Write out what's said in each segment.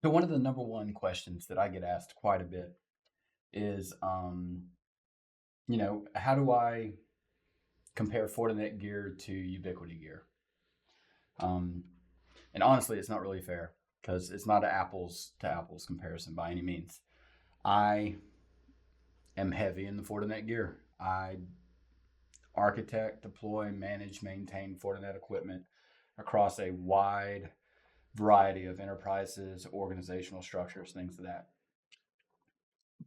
So one of the number one questions that I get asked quite a bit is, how do I compare Fortinet gear to Ubiquiti gear? Um, and honestly, it's not really fair because it's not an apples to apples comparison by any means. I am heavy in the Fortinet gear. I architect, deploy, manage, maintain Fortinet equipment across a wide variety of enterprises, organizational structures, things of that.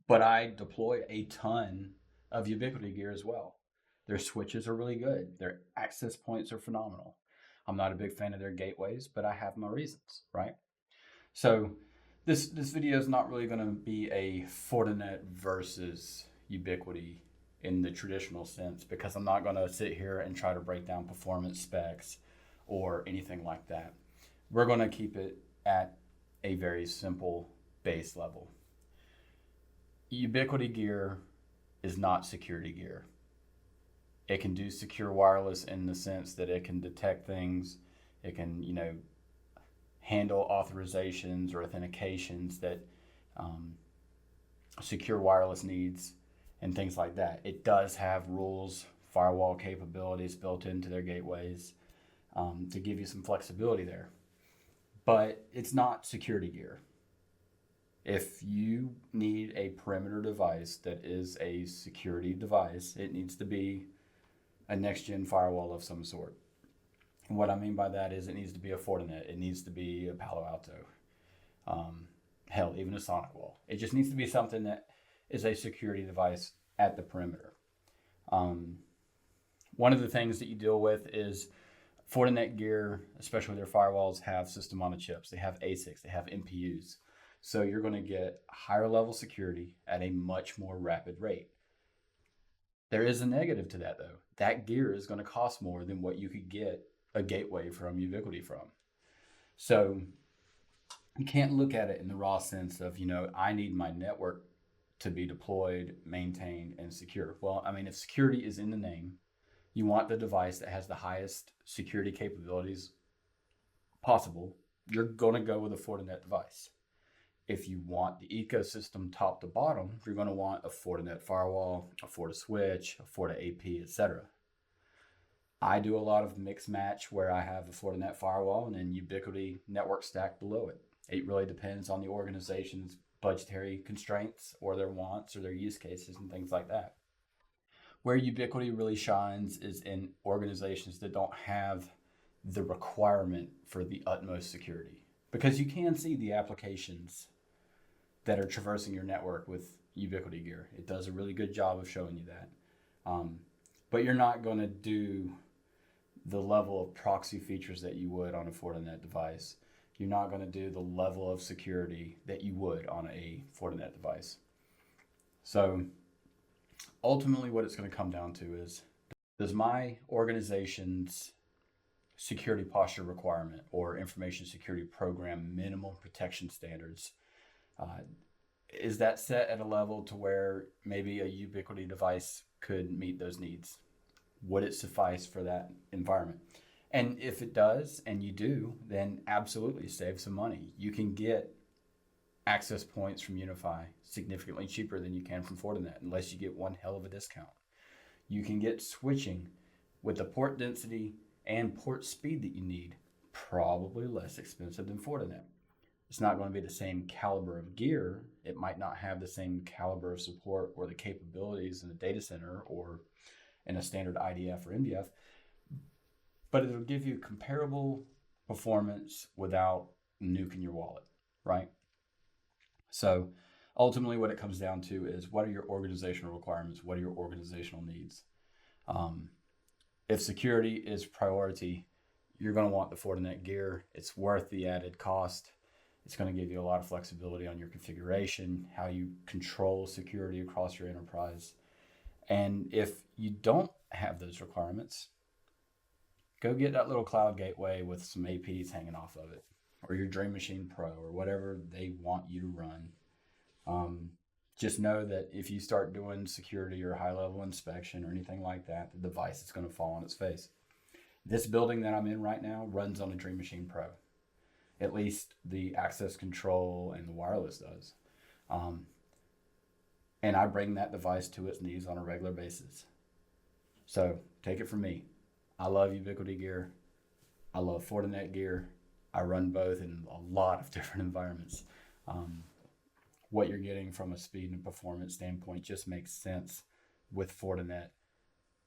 But I deploy a ton of Ubiquiti gear as well. Their switches are really good. Their access points are phenomenal. I'm not a big fan of their gateways, but I have my reasons, right? So this video is not really going to be a Fortinet versus Ubiquiti in the traditional sense because I'm not going to sit here and try to break down performance specs or anything like that. We're going to keep it at a very simple base level. Ubiquiti gear is not security gear. It can do secure wireless in the sense that it can detect things. It can, handle authorizations or authentications that secure wireless needs and things like that. It does have rules, firewall capabilities built into their gateways to give you some flexibility there. But it's not security gear. If you need a perimeter device that is a security device, it needs to be a next-gen firewall of some sort. And what I mean by that is it needs to be a Fortinet. It needs to be a Palo Alto. Hell, even a SonicWall. It just needs to be something that is a security device at the perimeter. One of the things that you deal with is Fortinet gear, especially their firewalls, have system on a chips. They have ASICs. They have NPUs. So you're going to get higher level security at a much more rapid rate. There is a negative to that though. That gear is going to cost more than what you could get a gateway from Ubiquiti from. So you can't look at it in the raw sense of, I need my network to be deployed, maintained, and secure. Well, I mean, if security is in the name, you want the device that has the highest security capabilities possible. You're going to go with a Fortinet device. If you want the ecosystem top to bottom, you're going to want a Fortinet firewall, a FortiSwitch, a FortiAP, etc. I do a lot of mix match where I have a Fortinet firewall and then Ubiquiti network stack below it. It really depends on the organization's budgetary constraints or their wants or their use cases and things like that. Where Ubiquiti really shines is in organizations that don't have the requirement for the utmost security. Because you can see the applications that are traversing your network with Ubiquiti gear. It does a really good job of showing you that. But you're not going to do the level of proxy features that you would on a Fortinet device. You're not going to do the level of security that you would on a Fortinet device. So ultimately what it's going to come down to is, does my organization's security posture requirement or information security program minimum protection standards, is that set at a level to where maybe a Ubiquiti device could meet those needs? Would it suffice for that environment? And if it does, and you do, then absolutely save some money. You can get access points from Unify significantly cheaper than you can from Fortinet, unless you get one hell of a discount. You can get switching with the port density and port speed that you need, probably less expensive than Fortinet. It's not going to be the same caliber of gear. It might not have the same caliber of support or the capabilities in a data center or in a standard IDF or MDF, but it'll give you comparable performance without nuking your wallet, right? So ultimately what it comes down to is, what are your organizational requirements? What are your organizational needs? If security is priority, you're going to want the Fortinet gear. It's worth the added cost. It's going to give you a lot of flexibility on your configuration, how you control security across your enterprise. And if you don't have those requirements, go get that little cloud gateway with some APs hanging off of it, or your Dream Machine Pro, or whatever they want you to run. Just know that if you start doing security or high level inspection or anything like that, the device is going to fall on its face. This building that I'm in right now runs on a Dream Machine Pro. At least the access control and the wireless does. Um, and I bring that device to its knees on a regular basis. So take it from me. I love Ubiquiti gear. I love Fortinet gear. I run both in a lot of different environments. Um, what you're getting from a speed and performance standpoint just makes sense with Fortinet,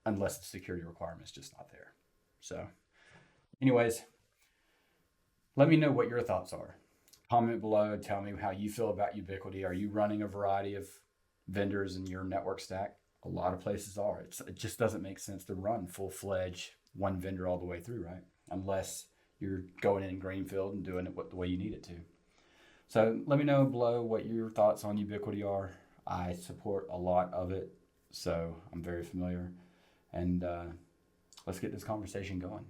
unless the security requirement's just not there. So, anyways, let me know what your thoughts are. Comment below. Tell me how you feel about Ubiquiti. Are you running a variety of vendors in your network stack? A lot of places are. It just doesn't make sense to run full-fledged one vendor all the way through, right? Unless you're going in greenfield and doing it the way you need it to. So let me know below what your thoughts on Ubiquiti are. I support a lot of it, so I'm very familiar. And let's get this conversation going.